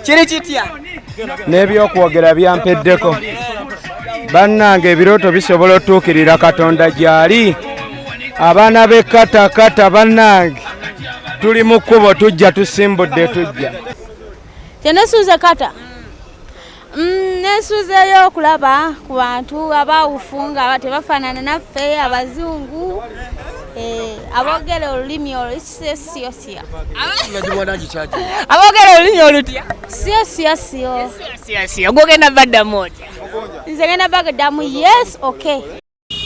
Kiri kitya n'ebyokwogera byampeddeko bannange ebirooto bisobola otuukirira Katonda gy'ali. Abaana b'e Qater bannange tuli mu kkubo tujja tusimbudde tujja. Tenesuuze Qater nesuuzeyo okulaba ku bantu abawufu nga tebafaanana naffe abazungu aboogera olulimi olusiyo aboogera olulimi olutya siyo ogogenda baddamu otya? nze genda bagadamu yes okay.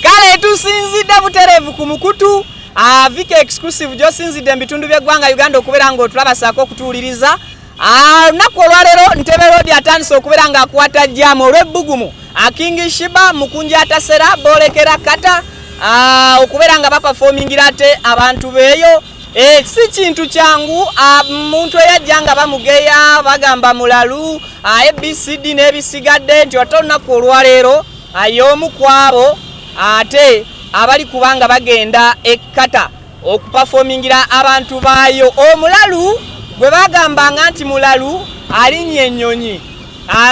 Kale tusinzidde butereevu ku mukutu Vika exclusive gyosinzidde mu bitundu by'eggwanga Uganda okubeera ng'otulabasaako okutuuliriza. Lunaku olwaleero Ntebbe Road atandise okubeera ng'akwata jjaamu olw'ebbugumu Sheebah Mukunja atasera boolekera Qater okubeera nga baperformingira ate abantu beeyo. Si kintu kyangu omuntu eyajja nga bamugeya bagamba mulalu ABCD n'ebisigadde nti ate olunaku olwaleero y'omu kwabo ate abali kubanga bagenda e Qater okuperformingira abantu baayo. Omulalu gwe bagambanga nti mulalu alinnye ennyonyi.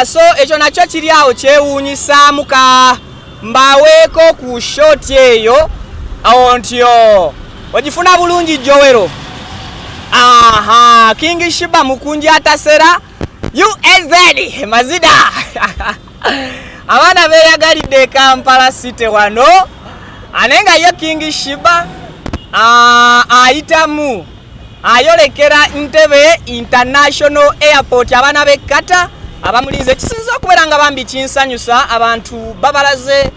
So ekyo nakyo kiri awo kyewuunyisaamu ka mbaweeko ku shoti eyo ontyo ogifuna bulungi Jowero. Sheebah Mukunja atasera USZ mazida abaana beeyagalidde Kampala City wano anenga ye Sheebah ayitamu ayolekera Ntebbe International Airport. Abaana b'e Qater abamulinze kisinza okubeera nga bambi kinsanyusa abantu babalaze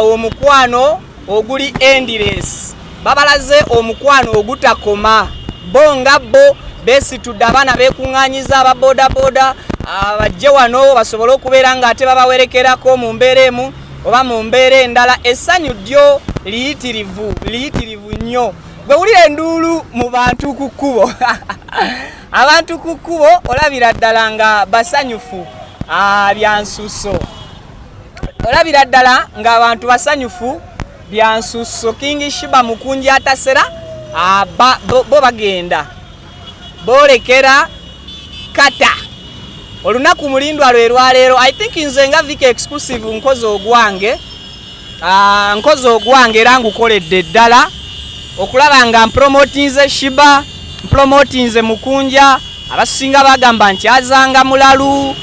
omukwano oguli endless, babalaze omukwano ogutakoma bonga bo besitudde abaana beekuŋŋaanyiza ababodaboda bajje wano basobole okubeera nga ate babawerekerako mu mbeera emu oba mu mbeera endala. Essanyu ddyo liyitirivu nnyo. Gwe wulira enduulu mu bantu ku kkubo abantu ku kkubo olabira ddala nga basanyufu byansusso, olabira ddala nga abantu basanyufu byansusso. Sheebah Mukunja atasera bo bagenda boolekera Qater olunaku mulindwa lwaleero. I think nze nga Vika exclusive nkozi ogwange era ngukoledde ddala okulaba nga mpromotinze Sheebah, mpromotinze Mukunja. Abasinga bagamba nti azanga mulalu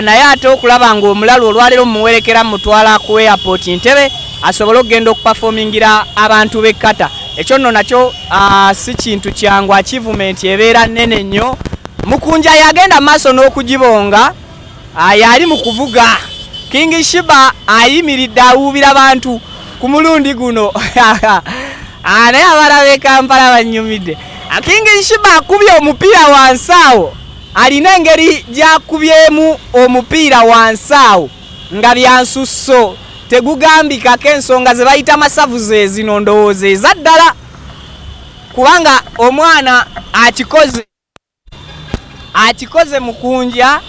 naye ate okulaba nga omulalu olwaleero mumuwerekera mutwala ku airport Ntebbe asobole okugenda okuperformingira abantu b'e Qater. Ekyo nno nakyo si kintu kyangu, achievement ebeera nnene nnyo. Mukunja yagenda maaso n'okugibonga yali mu kuvuga. Sheebah ayimiridde awuubira abantu ku mulundi guno naye abaana b'e Kampala bannyumidde. Sheebah akubye omupiira wansi awo, alina engeri gy'akubyemu omupiira wansi awo nga byansusso tegugambikako. Ensonga ze bayita masavuze zino ndowooza eza ddala kubanga omwana akikoze Mukunja,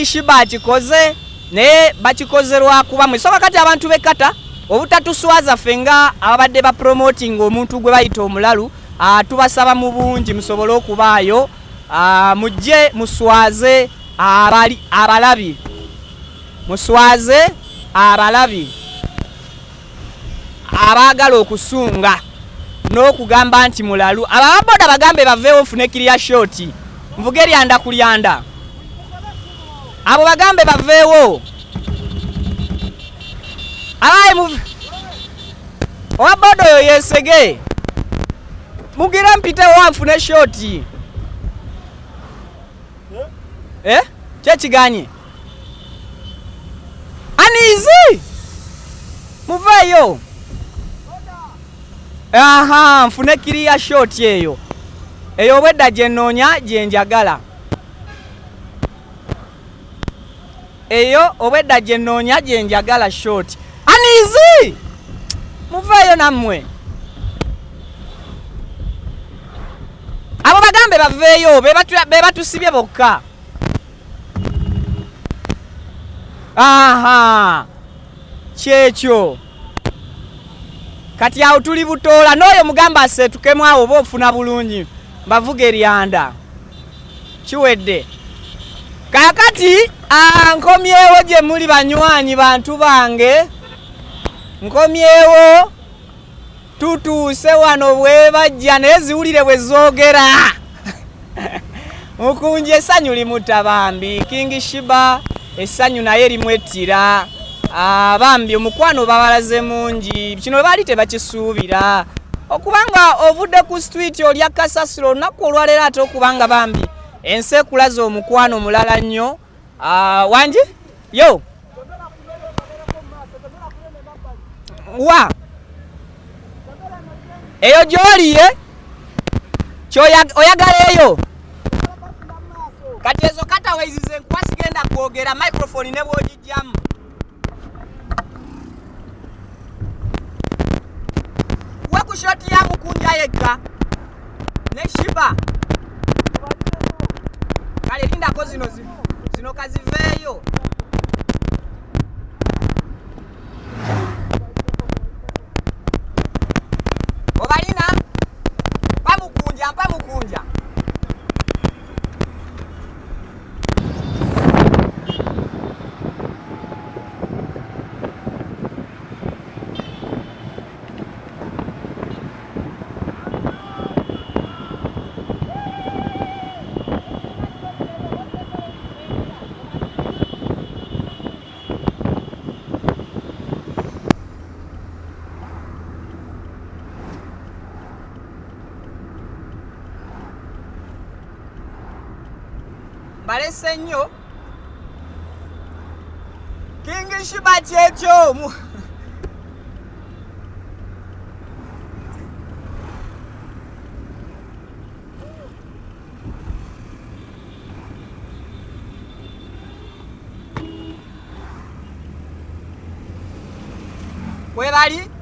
Sheebah akikoze naye bakikoze lwakuba mwesoka kati abantu b'e Qater obutatuswaza ffe nga ababadde ba promoting omuntu gwe bayita omulalu. Tubasaba mu bungi musobole okubaayo mujje muswaze abalabi, muswaze abalabi abaagala okusunga n'okugamba nti mulalu. Ababoda bagambe baveewo nfune kiriya shoti nvuge eryanda ku lyanda, abo bagambe baveewo. Owaboda oyo yesege mugira mpitewo nfune shoti kyekiganye anizi muveeyo nfune kiriya shoti eyo obwedda gye nnoonya gye njagala, eyo obwedda gye nnoonya gye njagala shoti anizi muveeyo nammwe. Abo bagambe baveeyo be batusibye bokka. kyekyo kati awo tuli butoola n'oyo mugamba aseetukemu awo oba ofuna bulungi bavuga eryanda kiwedde kaakati nkomyewo gye muli banywanyi bantu bange nkomyewo tutuuse wano bwe bajja naye ziwulire bwe zoogera Mukunja essanyu limuta bambi King Sheebah essanyu naye limwettira bambi omukwano babalaze mungi kino baali tebakisuubira okubanga ovudde ku street olya kasasiro olunaku olwaleero ate okubanga bambi ensi ekulaze omukwano mulala nnyo wangi yo wa eyo gy'oliye oyagala eyo kati ezo katawezize nkuba sigenda kwogera microphone ne bw'ogijjamu we ku shoti ya Mukunja yekka ne Sheebah kale lindako zino kaziveeyo obalina mpa Mukunja balese nnyo King Sheebah kyekyo we bali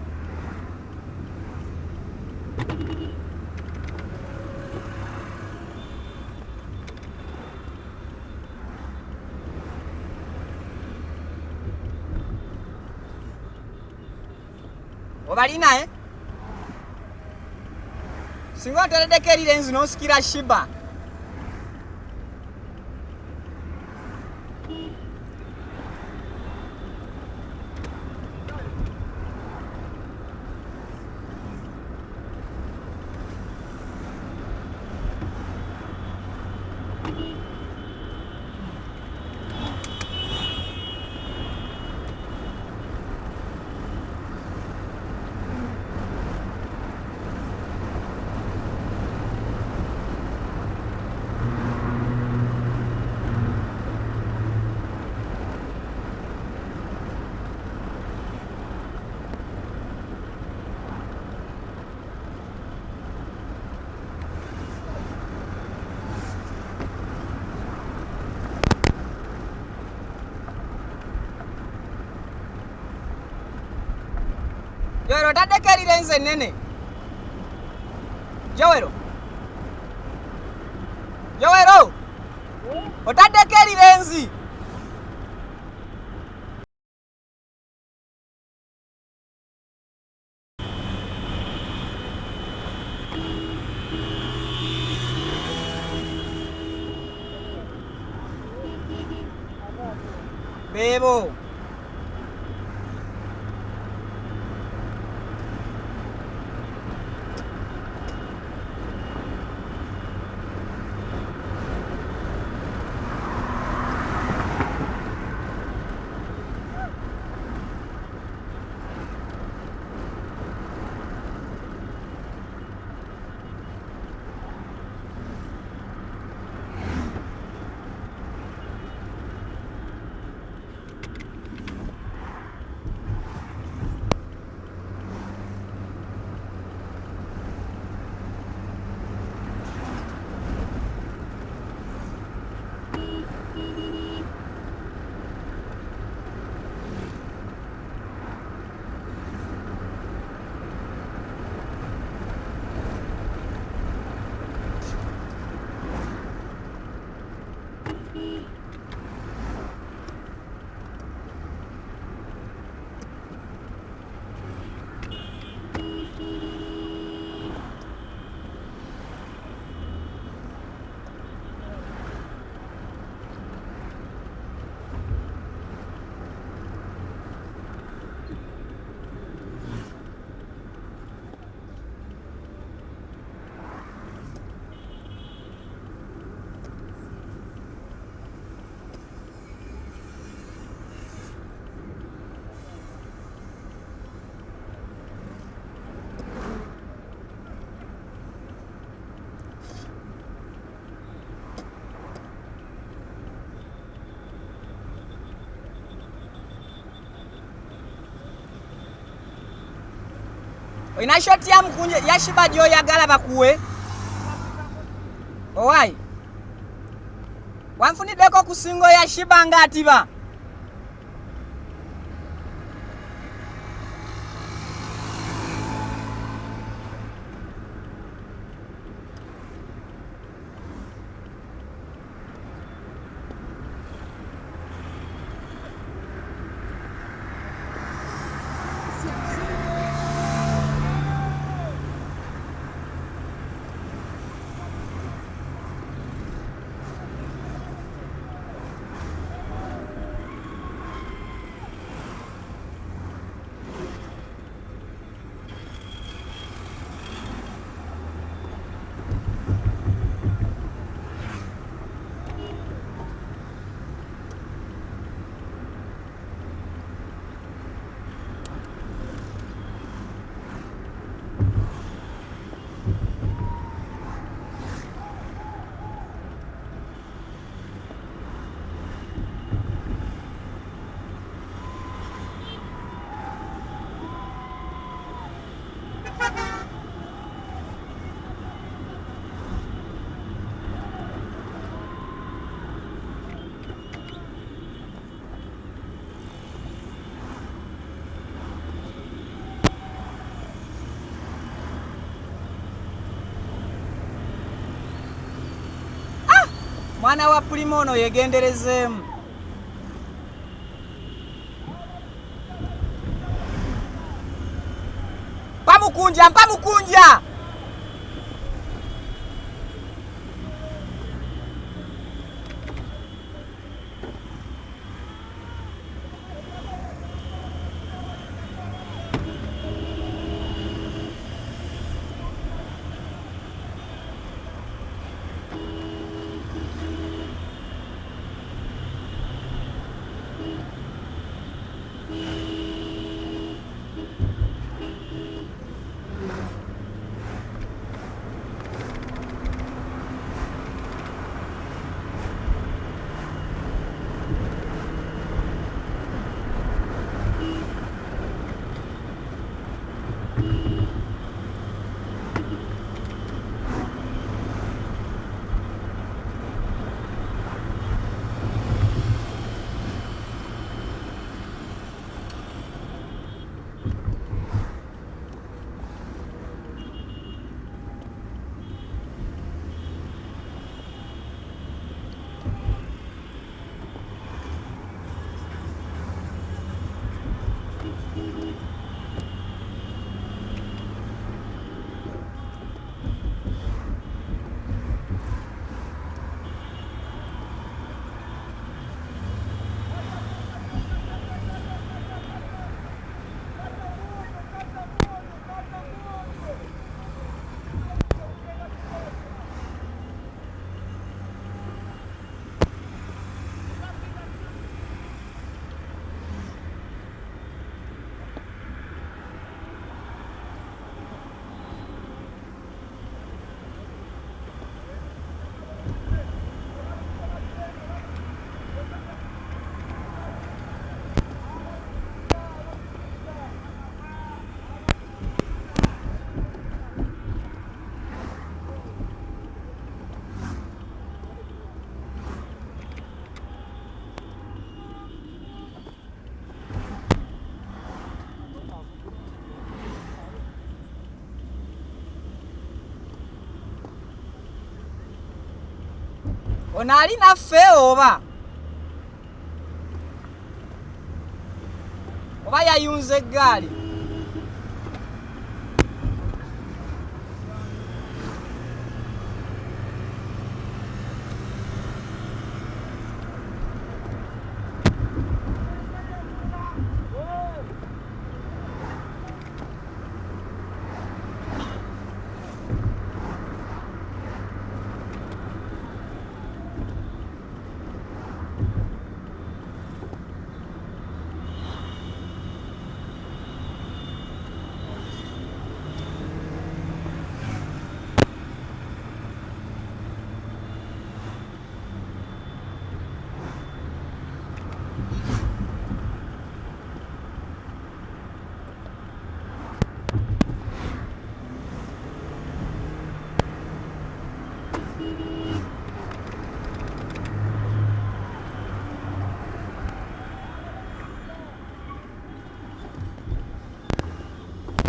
obalina singa otereddeko erirenzi n'osikira Sheebah Jowero otaddeko erirenzi ennene Jowero otaddeko erirenzi beebo Oyina shoti ya Mukunja ya Sheebah gy'oyagala bakuwe. Owai. Wanfuniddeko ku singo ya Sheebah ng'atiba. Mwana wa Primono yegenderezeemu. Mpa Mukunja. Ono ali naffe oba yayunze eggaali.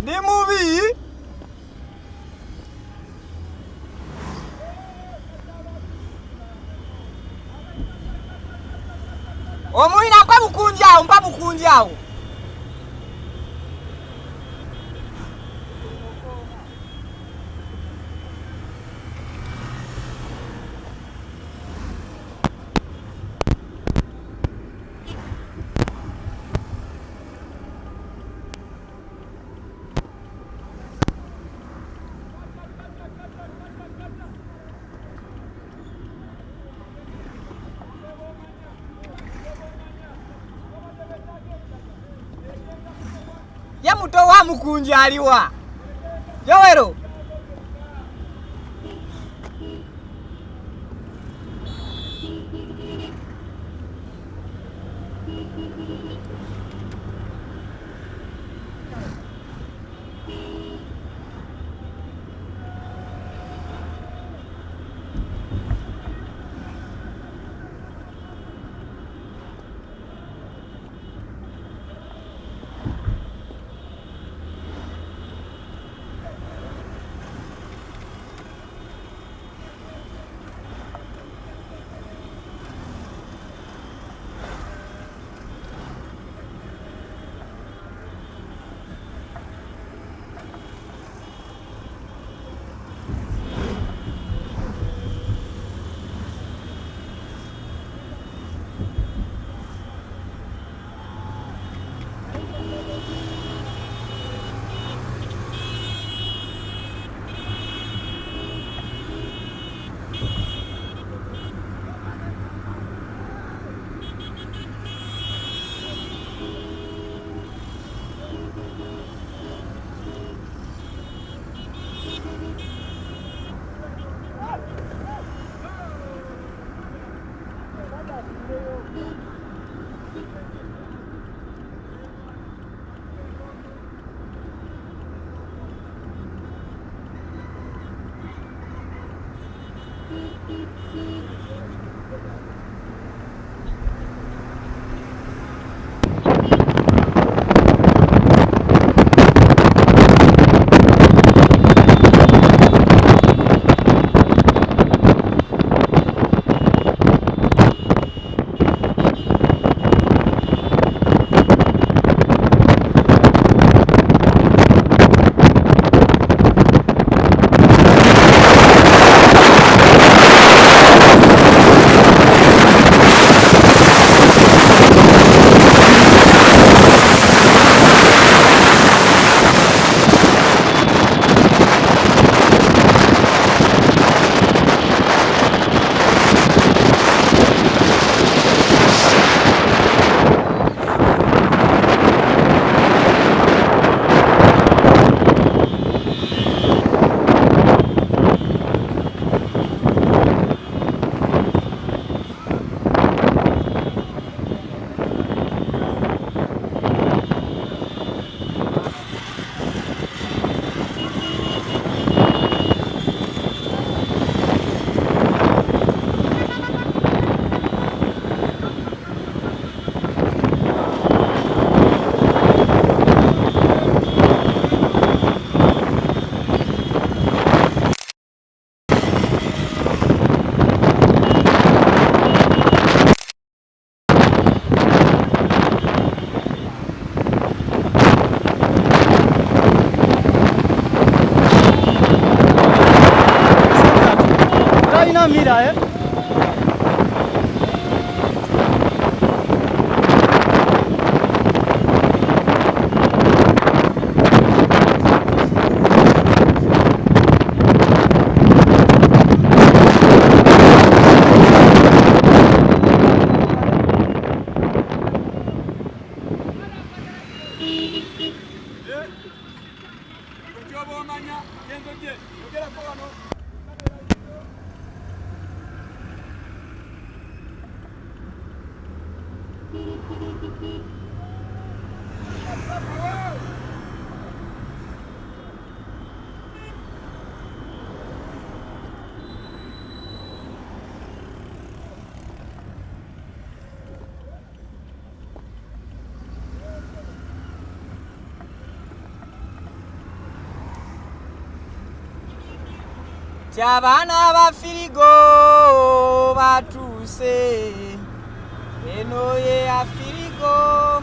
Ndi mubi. Omulina mpa Mukunja. Ya muto wa Mukunja aliwa. Yowero. Kyabana ba firigo batuse eno ye afirigo.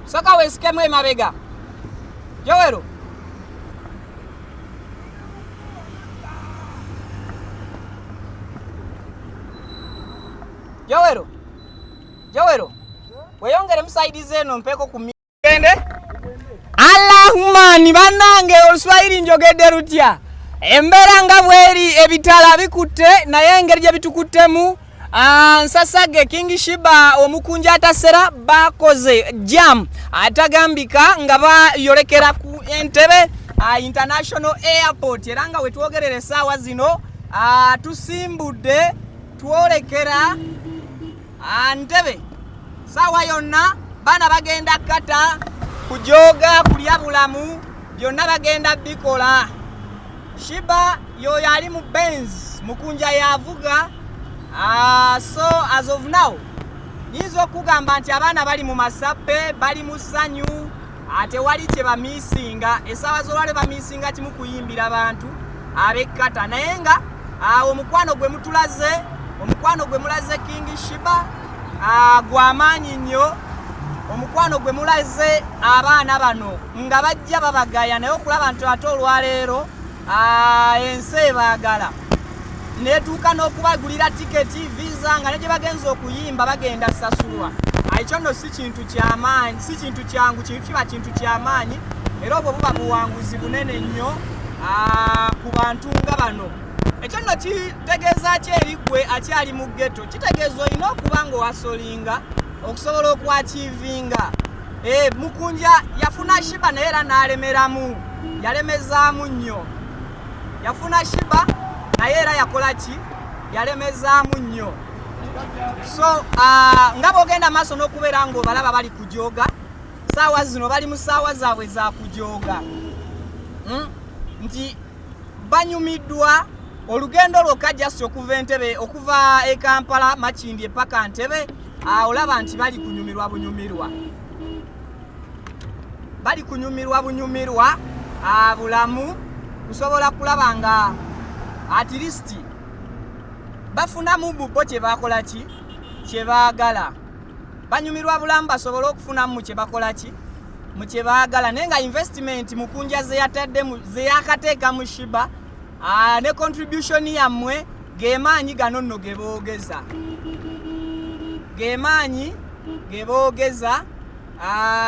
Soka wesikemwe mabega. Yowero. Yowero. Weyongere msaidize eno mpeko kumigende. Allahumma ni banange oluswahili njogedde rutya. Embera nga bweri ebitala bikutte naye engeri gye bitukutemu. Nsasage King Sheebah omukunja atasera bakoze jam atagambika nga bayolekera ku Ntebbe International Airport era nga wetwogerera essaawa zino tusimbudde twolekera Ntebbe saawa yonna bana bagenda Qater kujoga kulya bulamu byonna bagenda bikola. Sheebah yo yali mu Bagenze mukunja yavuga. So as of now nizo kugamba nti abaana bali mu masappe bali musanyu ate wali kye bamisinga essaawa z'olwale bamisinga kimu kuyimbira abantu ab'e Qater naye nga omukwano gwe mulaze King Sheebah gw'amaanyi nnyo. Omukwano gwe mulaze abaana bano nga bajja babagaya naye okulaba nti ate olwaleero ensi ebaagala netuuka n'okubagulira tiketi visa nga ne gye bagenze okuyimba bagenda sasulwa. Ekyo nno si kintu ky'amaanyi, si kintu kyangu, kiba kintu ky'amaanyi era obwo buba buwanguzi bunene nnyo ku bantu nga bano. Ekyo nno kitegeeza ki eri ggwe akyali mu ghetto? Kitegeeza olina okuba ng'owasolinga okusobola okwakiivinga. Mukunja yafuna Sheebah naye era n'alemeramu, yalemezaamu nnyo. Yafuna Sheebah naye era yakola ki? Yalemezaamu nnyo. So nga bw'ogenda maaso n'okubeera ng'obalaba bali kujoga saawa zino bali mu ssaawa zaabwe za kujoga nti banyumiddwa olugendo lwokka just okuva Ntebbe okuva e Kampala Makindye paka Ntebbe olaba nti bali kunyumirwa bunyumirwa bulamu kusobola kulaba nga at least bafunamu bubbo kye bakola ki kye baagala. Banyumirwa bulamu basobole okufunamu kye bakola ki mu kye baagala naye nga investment mukunja ze yakateeka mu Sheebah ne contribution yammwe gemaanyi gano nno ge boogeza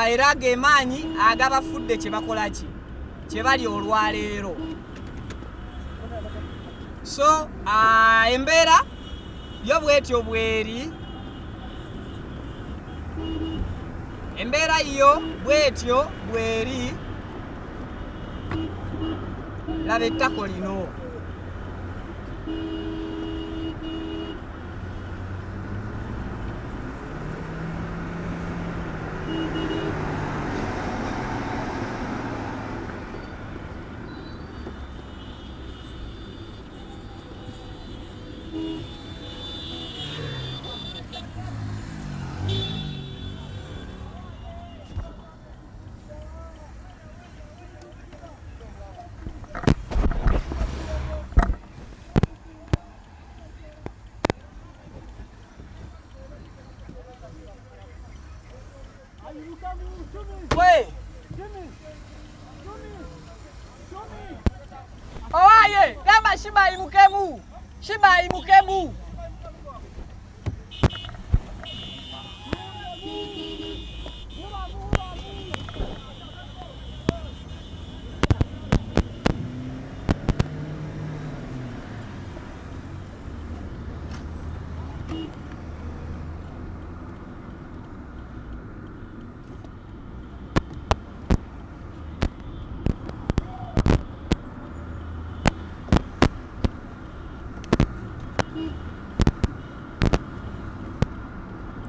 era gemaanyi agabafudde kye bakola ki kye bali olwaleero. So embeera yo bwetyo bweri, embeera yo bwetyo bweri. laba ettako lino. Oye, gamba Sheebah imukemu. Sheebah imukemu.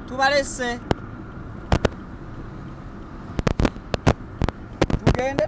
Tubalese. Tugende.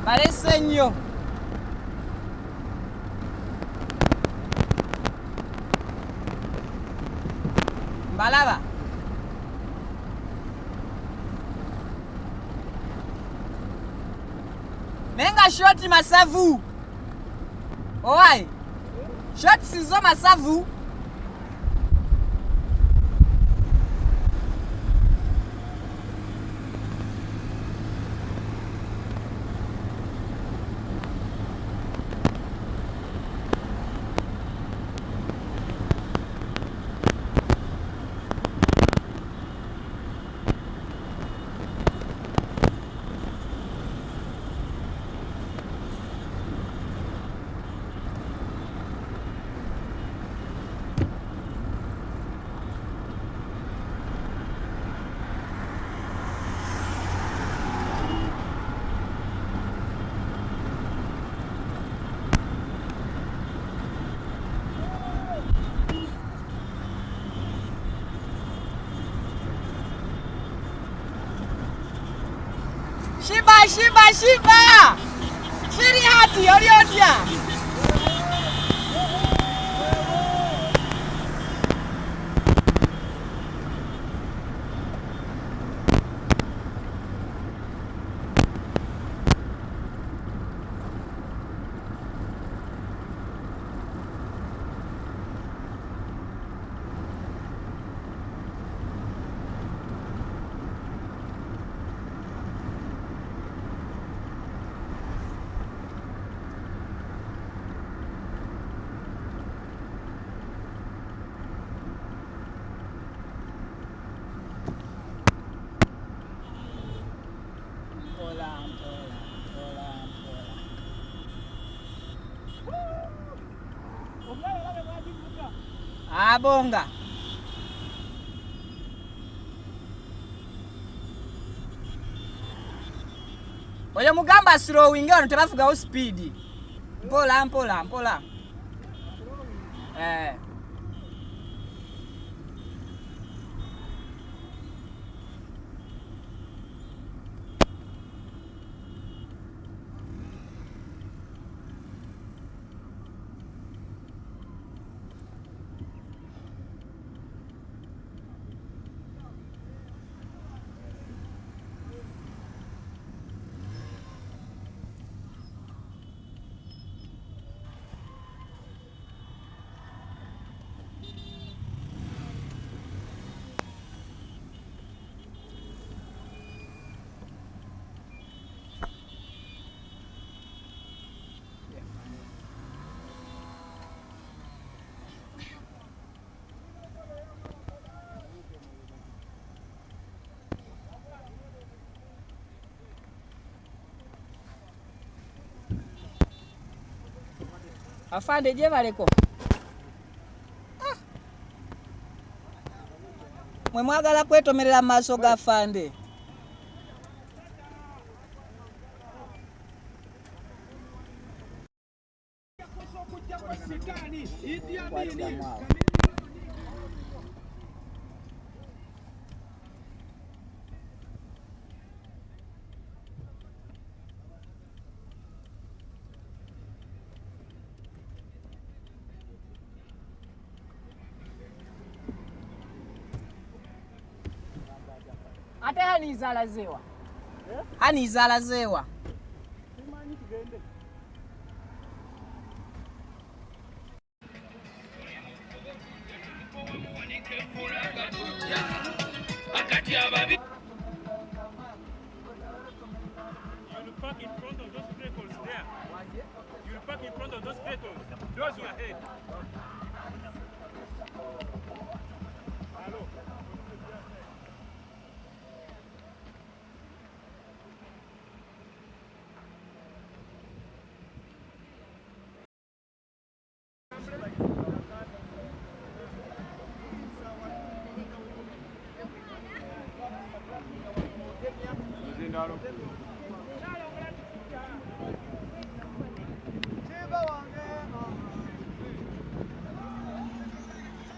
Balese nnyo. Mbalaba. Nenga shoti masavu. Owai. Shoti sizo masavu. Sheebah! Shiriati, oriotia! Abonga. Oyo mugamba slowing ono tebavugawo speed. Mpola. Afande je baleko. Mwe mwagala kwetomerera maaso ga afande. Ate hanizala zewa. Hanizala zewa. You'll park in front of those vehicles there. You'll park in front of those vehicles. Those who are ahead. Hello.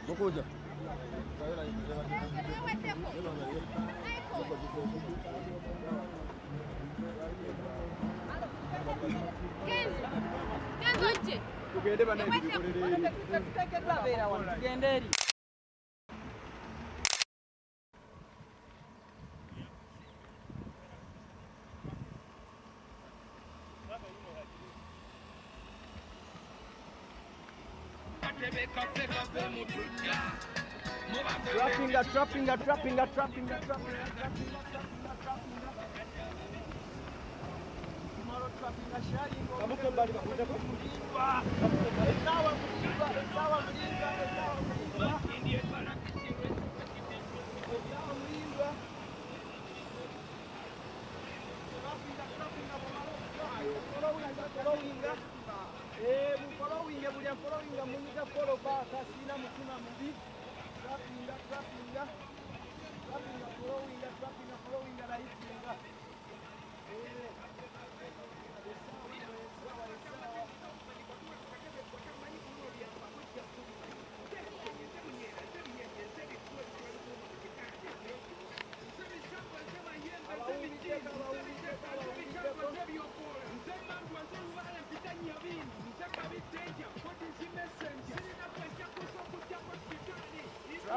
Mukunja. Tugende bana ebikolere. Tutekeddwa beera wano. Tugende eri.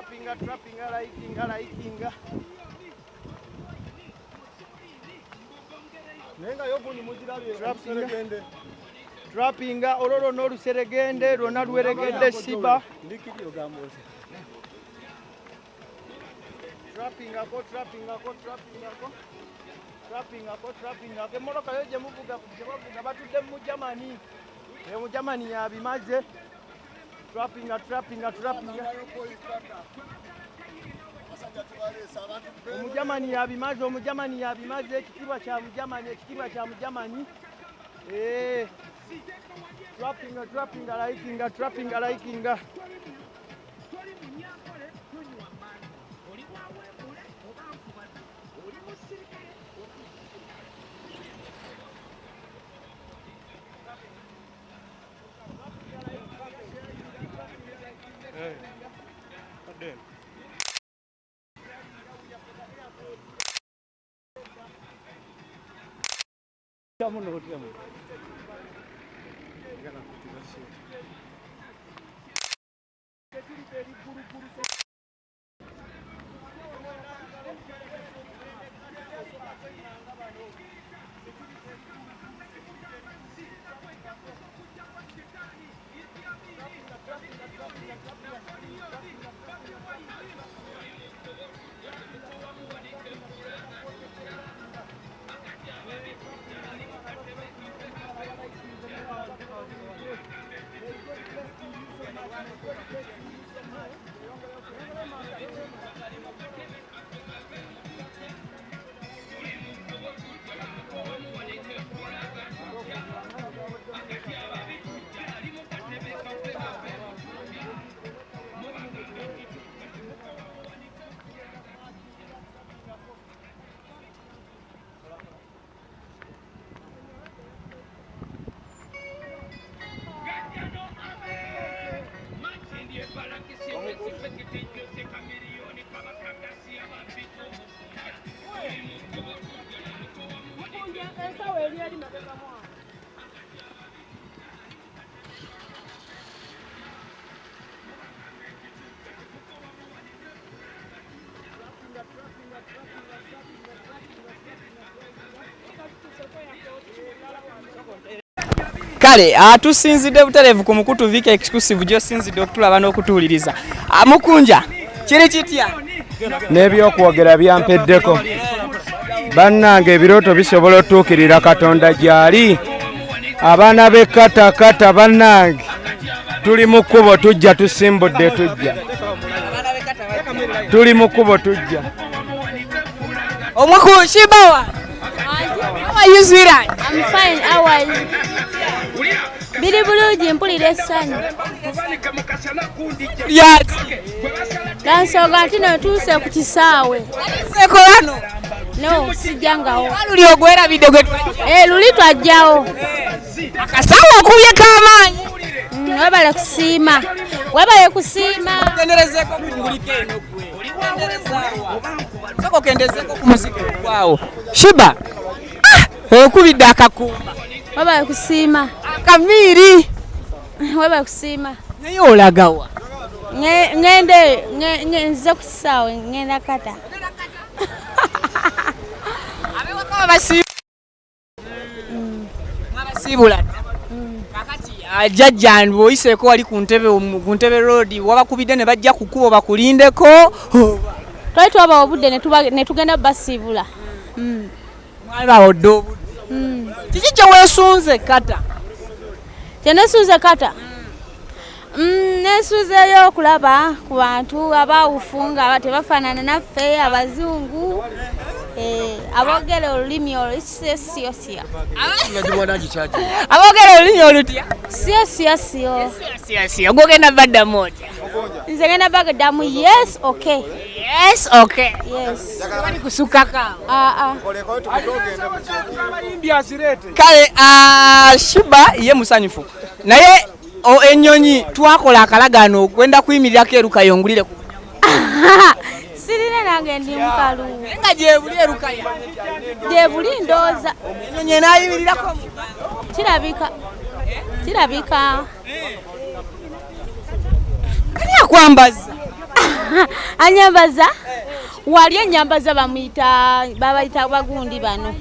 Trapping. Trapping. Nenga yobuni mujirabe Trapping. Trapping ololo n'oluseregende lwonna luweregedde Sheebah. Ndikiriyo gamboze. Trapping. Emmotoka yo gye muvuga batudde mu Germany. Mu Germany yabimaze. Trapping. Omujamani yabimaze ekitiibwa kya Mujamani. Trapping liking. Then. Kale tusinzidde buterevu ku mukutu vika exclusive gyo sinzidde okutulaba n'okutuuliriza. Mukunja kiri kitya? N'ebyokwogera byampeddeko. Bannange ebirooto bisobola otuukirira Katonda gy'ali. Abaana b'e Qater bannange tuli mu kkubo tujja tusimbudde tujja. Tuli mu kkubo tujja. Omukulu Sheebah. How are you, sweetheart? I'm fine. How are you? Biri bulungi mpulira essanyu. Yes. Nansonga nti natuuse ku kisaawe. Seko wano. No, sijjangawo. Luli ogwerabidde gwe twajja. Luli twajjawo. Akasaawe okubye k'amaanyi. Webale kusiima. Webale kusiima. Kenderezeeko kunguliko eno gwe. Olikenderezaawa. Soko kendezeko ku muziki gwawo. Sheebah. Okubidde akakuuma. Webale kusiima. Akaviiri. Webale kusiima. Naye olagawa. Nze ku kisaawe ngenda Qater. Abewaka abasiibula. Kakati jjajja bw'oyiseeko wali ku Ntebbe road wabakubidde ne bajja ku kkubo bakulindeko. Twali twabawa obudde ne tugenda basiibula. Mwali bawodde obudde. Kiki kye weesunze Qater? Kye neesunze Qater? Neesunzeeyo okulaba ku bantu abawufu nga tebafaanana naffe abazungu. Aboogera olulimi olusiyosiyosiyo. Aboogera olulimi olutya? Siyosiyosiyo. Siyosiyo. Gwogenda baddamu otya? Nze ngenda bagaddamu yes okay. Yes okay. Yes. Bali kusukkako. Kale Sheebah ye musanyufu. Naye ennyonyi twakola akalagaano okwenda kuyimirirako eruka yongulire ku. Sirina nange ndi mukalu. Nga gyebuli erukaya. Gyebuli ndooza. Ennyonyi enaayimirirako. Kirabika. Ani akwambaza? Anyambaza? Wali enyambaza babayita bagundi bano.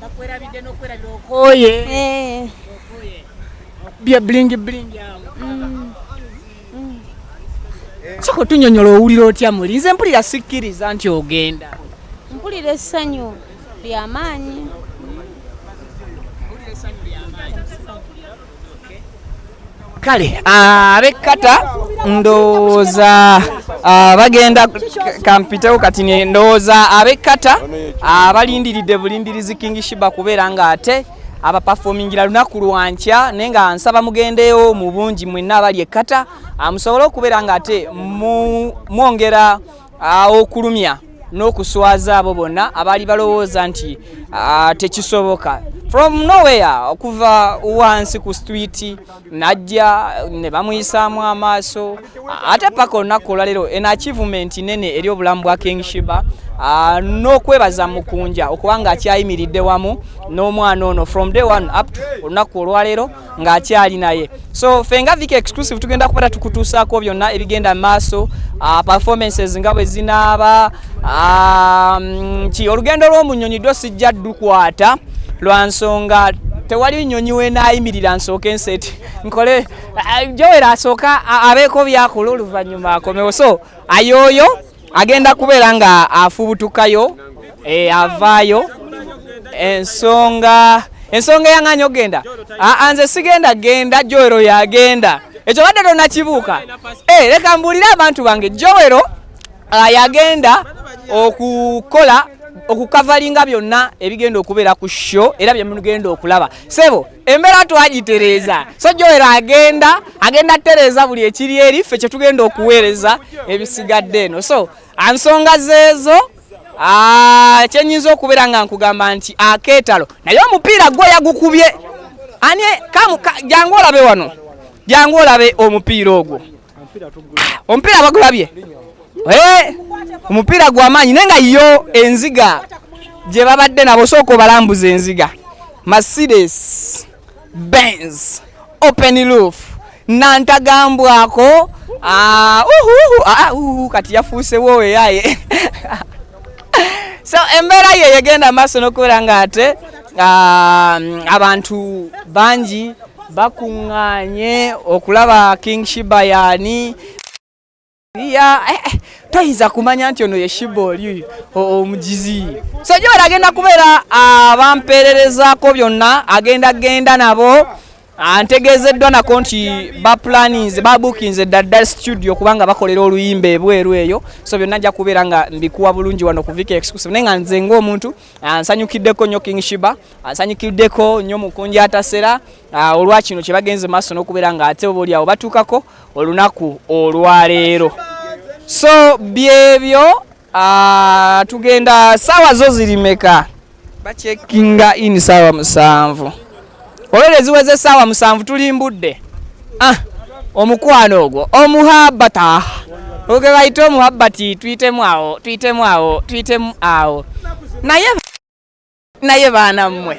Nakwerabidde n'okwerabira okooye. Bya blingi. Soko tunyonyola owulira otya muli? Nze mpulira sikkiriza nti ogenda. Mpulira essanyu ly'amaanyi. Kale ab'e Qater ndowooza bagenda kampitewo kati ndowooza ab'e Qater abalindiridde bulindirizi King Sheebah kubeera nga ate abapafomingira lunaku lwankya naye nga nsaba mugendeyo mu bungi mwenna abali e Qater musobole okubeera nga ate mwongera okulumya n'okuswaza abo bonna abaali balowooza nti tekisoboka. From nowhere okuva wansi ku street najja ne bamuyisaamu amaaso ate paka olunaku olwaleero en achievement nene eri obulamu bwa King Sheebah n'okwebaza Mukunja okubanga akyayimiridde wamu n'omwana ono from day one up to olunaku olwaleero ng'akyali naye. So fenga Vika exclusive tugenda kubata tukutuusaako byonna ebigenda mu maaso performances nga bwe zinaaba olugendo lw'omunyonyi ddo sijja ddukwata lwansonga tewali nnyonyi weenaayimirira nsooke nseti nkole Joera asooka abeeko byakola oluvannyuma akomewo. So ayooyo agenda kubeera nga afubutukayo avaayo ensonga eyaŋŋanya ogenda nze sigenda genda Joero yagenda ekyo badde tonakibuuka. Leka mbuulire abantu bange Joero yagenda okukavalinga byonna ebigenda okubeera ku show era bye mugenda okulaba. Sebo embeera twagitereeza so Joero agenda tereeza buli ekiri eri ffe kye tugenda okuweereza ebisigadde eno. So ansonga zeezo kyenyinza okubeera nga nkugamba nti akeetalo naye omupiira gwe yagukubye ani jangu olabe wano jangu olabe omupiira ogwo omupiira bagulabye omupiira gw'amaanyi naye nga yo enziga gye babadde nabo sooka obalambuza enziga Mercedes Benz open roof nantagambwako kati yafuusewo weyaye so embeera ye yegenda maaso n'okubeera nga ate abantu bangi bakuŋŋaanye okulaba King Sheebah yaani toyinza kumanya nti ono ye Sheebah oli omugizi so gye agenda kubeera abampeererezaako byonna agenda nabo antegeezeddwa nako nti babukinze ddala studio kubanga bakolera oluyimba ebweru eyo so byonna nja kubeera nga mbikuwa bulungi wano ku Vika Exclusive naye nga nze ng'omuntu nsanyukiddeko nnyo King Sheebah nsanyukiddeko nnyo Mukunja atasera olwa kino kye bagenze maaso n'okubeera nga ate oba oliawo batuukako olunaku olwaleero so byebyo tugenda saawa zo ziri meka bacekinga in saawa 7 olwere ziweze saawa 7 tulimbudde omukwano ogwo omuhabbata oge bayita omuhabbati tuyitemu awo naye baana mmwe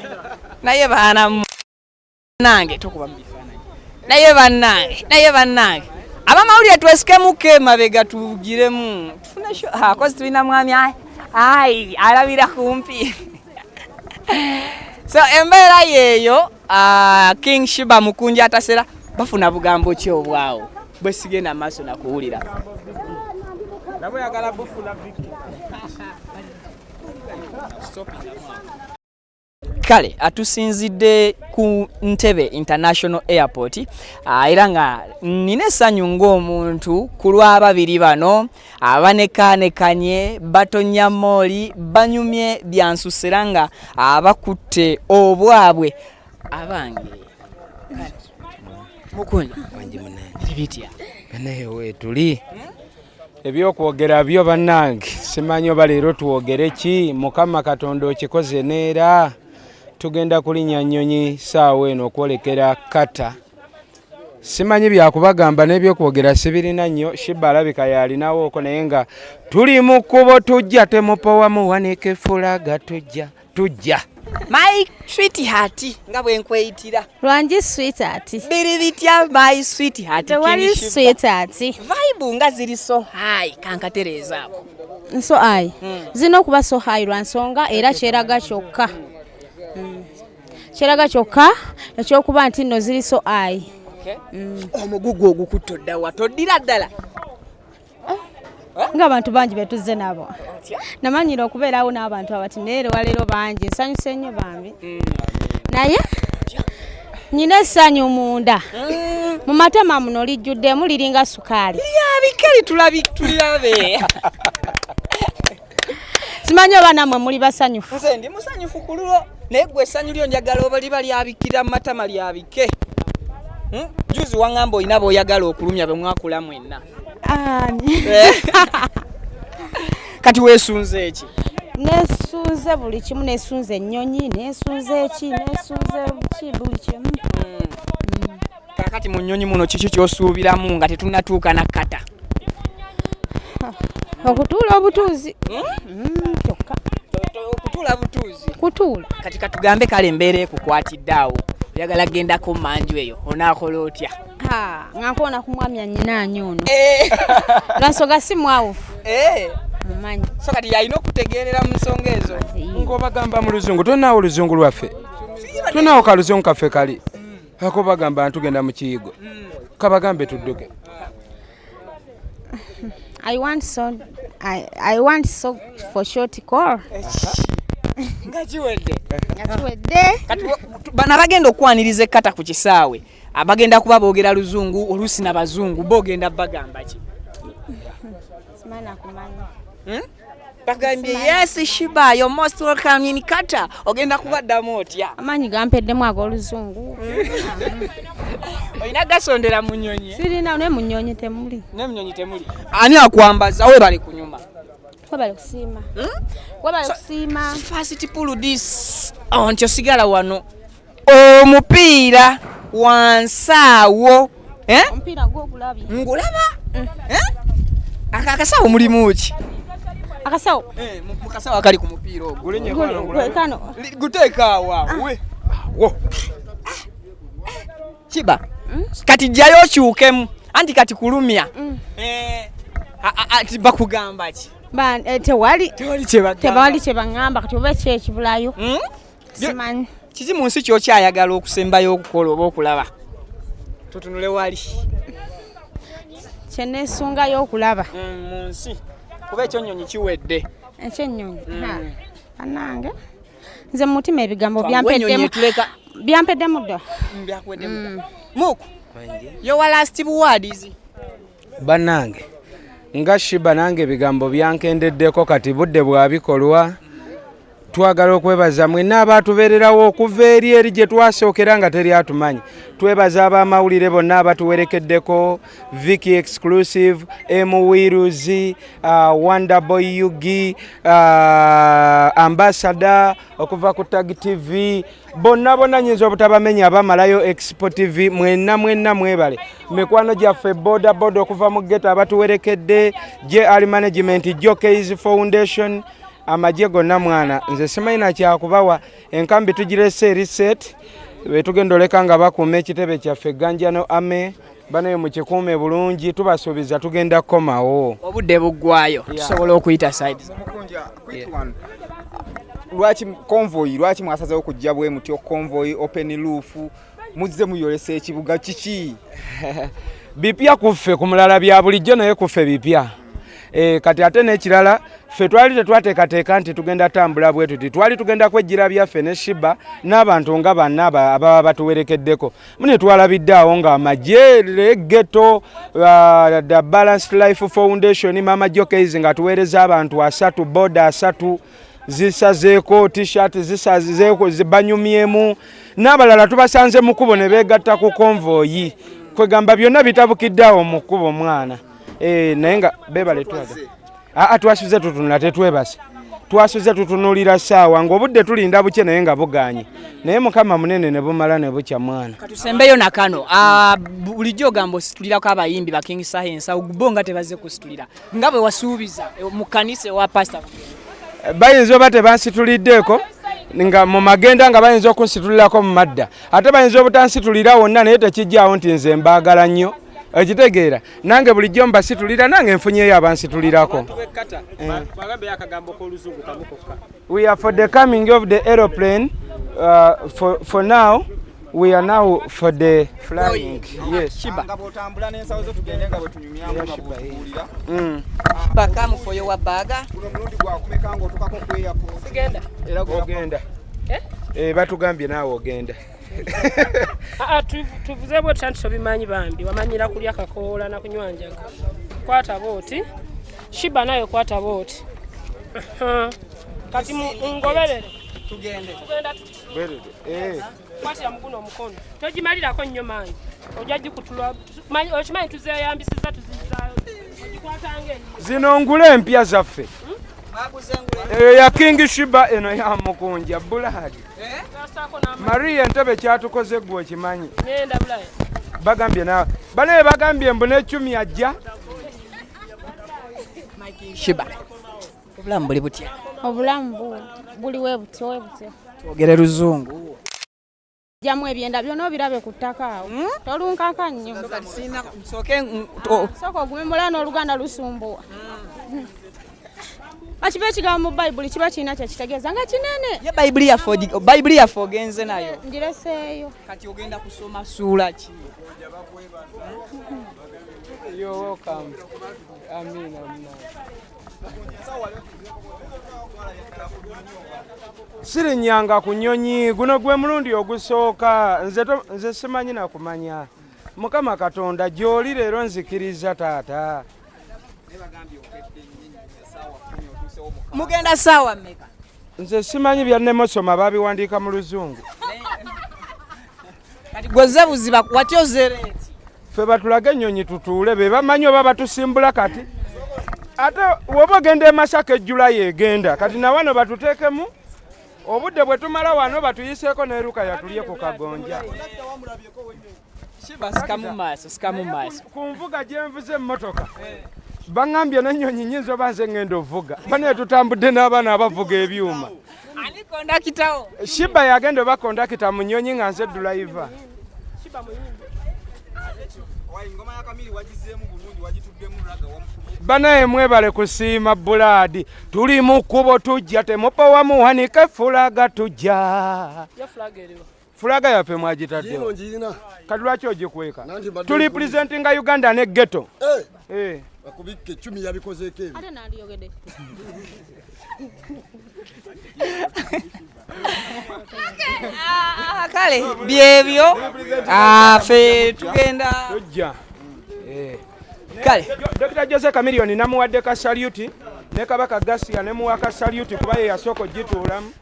nange tukuba mu bifaananyi naye bannange abamawulire twesikemu emabega tugiremu tufune kozi tulina mwami alabira kumpi so embeera yeeyo King Sheebah Mukunja atasera bafuna bugambo ki obwawo bwe sigenda maaso nakuwulira nabo yagala bufuna Viki. kale atusinzidde ku Ntebbe International Airport era nga nina essanyu ng'omuntu ku lw'ababiri bano abanekanekanye batonya mooli banyumye byansusera nga abakutte obwabwe abange Mukunja wangi munange bitya banaye wetuli ebyokwogera byo bannange simanyi oba leero twogere ki Mukama Katonda okikoze neera tugenda kulinnya nnyonyi saawa eno okwolekera Qater simanyi byakubagamba n'ebyokwogera sibirina nnyo Sheebah alabika yalinawooko naye nga tuli mu kkubo tujja temupowa muwanike fulaga tujja my sweetheart nga bwe nkweyitira Lwangi sweetheart. biri bitya my sweetheart Tewali sweetheart. vibe nga ziri so high kankatereezaako So high. Zino kuba so high lwansonga era kyeraga kyokka. Kyeraga kyokka ekyokuba nti nno ziri so high. omugugu ogukutodda wa toddira ddala Ng'abantu bangi betuzze nabo. Namanyira okubeerawo n'abantu abati neero waleero bangi nsanyuse nnyo bambi. Naye nyina essanyu munda. Mu matama muno lijjuddemu liringa sukaali. yabikeri tulabe Simanyi oba nammwe muli basanyufu. nze ndi musanyufu ku lulo naye gwe essanyu lyo njagala oba liba lyabikira mu matama lyabike juzi waŋŋamba olina b'oyagala okulumya be mwakula mwenna kati weesunze eki Nesunze buli kimu, nesunze ennyonyi, nesunze eki, nesunze ki buli kimu. kakati mu nnyonyi muno kiki ky'osuubiramu nga tetunnatuuka na Qater Okutuula obutuuzi. Kyokka. okutuula butuuzi Kutuula. kati katugambe kale embeera ekukwatidde awo oyagala gendako manju eyo onaakola otya Nga nkoona ku mwami annyinaanyi ono. Lwansonga si mwawufu. Mumanyi. so kati yalina okutegeerera mu nsonga ezo ng'obagamba mu luzungu tonaawo oluzungu lwaffe tonaawo kaluzungu kaffe kali ako bagamba ntugenda mu kiyigo kabagambe tudduke I want so for short call. nga kiwedde Yakiwedde. kati bano abagenda okwaniriza Qater ku kisaawe abagenda kuba boogera luzungu oluusi n'abazungu boogenda bagamba ki Simana kumanya. bagambye yes Sheebah you're most welcome in Qater ogenda kubaddamu otya Amanyi gampeddemu ag'oluzungu. olina gasondera mu nnyonyi Sirina ne mu nnyonyi temuli. ne mu nnyonyi temuli ani akwambaza we bali kunyuma Webale kusiima. Webale kusiima. first pull this nti osigala wano omupiira wansaawo Omupiira gw'ogulabye. ngulaba Akasawo mulimu ki? Akasawo. Mu kasawo akali ku mupiira ogwo. Gulinye Kano. Guteeka awo. Wo. Sheebah. Kati jjayo okyukemu. Anti kati kulumya. Ati bakugamba ki? Tewali Tewali kye baŋŋamba kati oba ki ekibulayo. Simanyi. Kiki mu nsi ky'okyayagala okusembayo okukola oba okulaba? Tutunule wali. Kye neesungayo okulaba. Mu nsi. Kuba ekyonnyonyi kiwedde. Ekyennyonyi. Bannange. Nze mu mutima ebigambo byampeddemu dda. Muku. Your last words. Bannange nga Sheebah nange ebigambo byankendeddeko kati budde bwabikolwa. Twagala okwebaza mwenna abaatubeererawo okuva eri gye twasookera nga teri atumanyi. Twebaza ab'amawulire bonna abatuwerekeddeko, Vicky Exclusive, Wiruzi, Wonderboy Yugi, Ambassador okuva ku Tag TV, bonna nyinza obutabamenya abamalayo Expo TV, mwenna mwebale. Mikwano gyaffe boda okuva mu ghetto abatuwerekedde, JR Management, Jokeys Foundation, amagye gonna mwana nze simanyi na kyakubawa enkambi tugirese reset betugenda oleka nga bakuuma ekitebe kyaffe Ganjano Ame banayo mu kikuume bulungi tubasuubiza tugenda komawo obudde buggwayo tusobola okuyita side Mukunja kwitwan lwaki convoy lwaki mwasazeewo kujja bwe mutyo convoy open roof muzze muyolesa ekibuga kiki bipya kuffe ku mulala bya bulijjo naye kuffe bipya kati ate n'ekirala ffe twali tetwateekateeka nti tugenda tambula bwe tuti twali tugenda kwejjira byaffe ne Sheebah n'abantu nga banna ababa batuwerekeddeko mune twalabidde awo ng'amagye ghetto the Balanced Life Foundation Mama Jokeys nga tuweereza abantu 3 boda 3 zisazeeko t-shirt zisazeeko zibanyumyemu n'abalala tubasanze mu kkubo ne beegatta ku konvoyi kwegamba byonna bitabukidde awo mu kkubo mwana naye nga bebale twaga twasuze tutunula tetwebase twasuze tutunulira ssaawa ng'obudde tulinda buke naye nga buganye naye mukama munene ne bumala ne bukya mwana katusembeyo nakano bulijjo ogamba ositulirako abayimbi ba King Sahensa bo nga tebaze kusitulira nga bwe wasuubiza mu kanisa wa pastor bayinza oba tebansituliddeeko nga mu magenda nga bayinza okunsitulirako mu madda ate bayinza obutansitulira wonna naye tekijjaawo nti nze mbaagala nnyo ekitegeera nange bulijjo mbasitulira nange nfunyeyo abansitulirako we are for the coming of the aeroplane for now we are now for the flying yes Sheebah nga botambula n'ensawo zo tugende nga bwe tunyumyamu nga bwe tubuulira bakamu for your baga guno mulundi gwakumeka ng'otukako kweyako sigenda era ogenda batugambye naawe ogenda tuvuze bwe tutanti tobimanyi bambi wamanyira kulya kakoola na kunywa njaga kwata booti Sheebah nayo kwata booti kati ngoberere tugenda kwatira muguno omukono togimalirako nnyo maanyi ojja gikutulwa okimanyi tuzeyambisiza tuzizaayo ogikwatanga zino ngule empya zaffe eyo ya King Sheebah eno ya Mukunja Buladi Maria Ntebbe kyatukoze gwe okimanyi bagambye nawe banaye bagambye mbu n'eccumi ajja Sheebah obulamu buli butya Obulamu buli webutyo twogere luzungu jamu ebyenda byonna obirabe ku ttaka awo tolunkaka nnyo sooka ogumembula n'Oluganda lusumbuwa Akibe ekigambo mu Bayibuli kiba kirina kyekitegeeza nga kinene ye Bayibuli yaffe ogenze nayo ngireseeyo kati ogenda kusoma ssuula ki sirinnyanga ku nnyonyi guno gwe mulundi ogusooka nze simanyi nakumanya Mukama Katonda gy'oli leero nzikiriza taata mugenda ssaawa mmeka nze simanyi byannemusoma babiwandiika mu luzungu kati gwe buziba watyo zereeti ffe batulage ennyonyi tutuule be bamanyi oba batusimbula kati ate woba ogenda e Masaka ejjula yeegenda kati na wano batuteekemu obudde bwe tumala wano batuyiseeko n'eruka yatulye ku kagonja Sheebah sikamu maaso ku nvuga gye nvuze emmotoka baŋŋambye n'ennyonyi nyinza oba nze ŋŋenda ovuga bane tutambudde n'abaana abavuga ebyuma ani kondakitawo Sheebah yagenda oba kondakita mu nnyonyi nga nze dulayiva banaye mwebale kusiima bulaadi tuli mu kkubo tujja temupa wamuwanike fulaga tujja fulaga yaffe mwagitaddewo kati lwaki ogikweka tuli presentinga Uganda ne ghetto bakubikke 10 yabikozeeko ebyo ate nandiyogedde kale byebyo ffe tugenda tujja kale Dr. Jose Chameleone namuwadde ka saluti ne Kabaka Gasia ne muwa ka saluti kuba ye yasooka ogituulamu